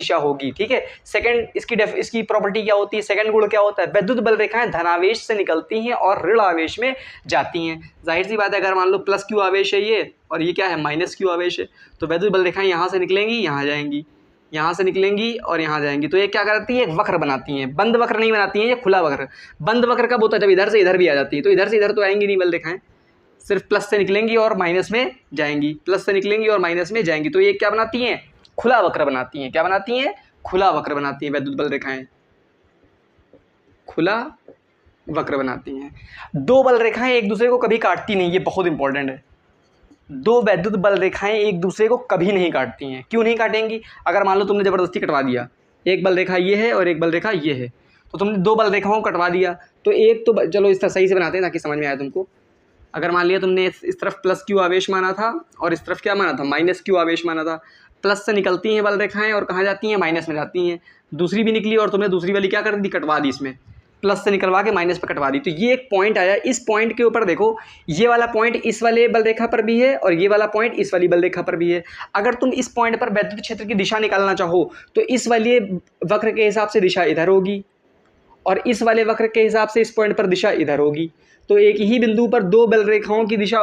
दिशा होगी। ठीक है, सेकंड इसकी प्रॉपर्टी क्या होती है, सेकंड गुण क्या होता है, वैद्युत बल रेखाएं धनावेश से निकलती हैं और ऋण आवेश में जाती हैं। जाहिर सी बात है, अगर मान लो प्लस क्यू आवेश है ये और ये क्या है माइनस क्यू आवेश है, तो वैद्युत बल रेखाएं यहाँ से निकलेंगी, यहाँ जाएंगी, यहाँ से निकलेंगी और यहाँ जाएंगी, तो ये क्या करती है, एक वक्र बनाती हैं। बंद वक्र नहीं बनाती हैं, ये खुला वक्र। बंद वक्र कब होता है, जब इधर से इधर भी आ जाती है, तो इधर से इधर तो आएंगी नहीं बल रेखाएं, सिर्फ प्लस से निकलेंगी और माइनस में जाएंगी, प्लस से निकलेंगी और माइनस में जाएंगी, तो ये क्या बनाती हैं, खुला वक्र बनाती हैं। क्या बनाती हैं, खुला वक्र बनाती हैं वैद्युत बल रेखाएं, खुला वक्र बनाती हैं। दो बल रेखाएं एक दूसरे को कभी काटती नहीं, ये बहुत इंपॉर्टेंट है। दो वैद्युत बल रेखाएं एक दूसरे को कभी नहीं काटती हैं। क्यों नहीं काटेंगी, अगर मान लो तुमने ज़बरदस्ती कटवा दिया, एक बल रेखा ये है और एक बल रेखा ये है, तो तुमने दो बल रेखाओं को कटवा दिया, तो एक तो चलो इस तरह सही से बनाते हैं ताकि समझ में आए तुमको। अगर मान लिया तुमने इस तरफ प्लस क्यू आवेश माना था और इस तरफ क्या माना था, माइनस क्यू आवेश माना था। प्लस से निकलती हैं बल रेखाएं और कहाँ जाती हैं, माइनस में जाती हैं। दूसरी भी निकली और तुमने दूसरी वाली क्या कर दी, कटवा दी, इसमें प्लस से निकलवा के माइनस पर कटवा दी। तो ये एक पॉइंट आया, इस पॉइंट के ऊपर देखो, ये वाला पॉइंट इस वाले बल रेखा पर भी है और ये वाला पॉइंट इस वाली बल रेखा पर भी है। अगर तुम इस पॉइंट पर वैद्युत क्षेत्र की दिशा निकालना चाहो तो इस वाले वक्र के हिसाब से दिशा इधर होगी और इस वाले वक्र के हिसाब से इस पॉइंट पर दिशा इधर होगी। तो एक ही बिंदु पर दो बल रेखाओं की दिशा,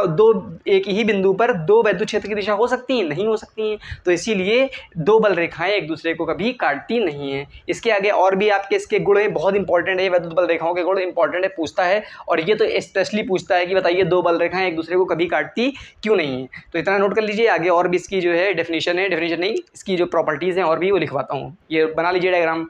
एक ही बिंदु पर दो वैद्युत क्षेत्र की दिशा हो सकती हैं, नहीं हो सकती हैं। तो इसीलिए दो बल रेखाएं एक दूसरे को कभी काटती नहीं हैं। इसके आगे और भी आपके इसके गुण हैं, बहुत इंपॉर्टेंट है, वैद्युत बल रेखाओं के गुण इंपॉर्टेंट है, पूछता है। और ये तो स्पेशली पूछता है कि बताइए दो बल रेखाएं एक दूसरे को कभी काटती क्यों नहीं है। तो इतना नोट कर लीजिए, आगे और भी इसकी जो है डेफिनेशन है, डेफिनेशन नहीं, इसकी जो प्रॉपर्टीज़ हैं और भी वो लिखवाता हूँ। ये बना लीजिए डायग्राम।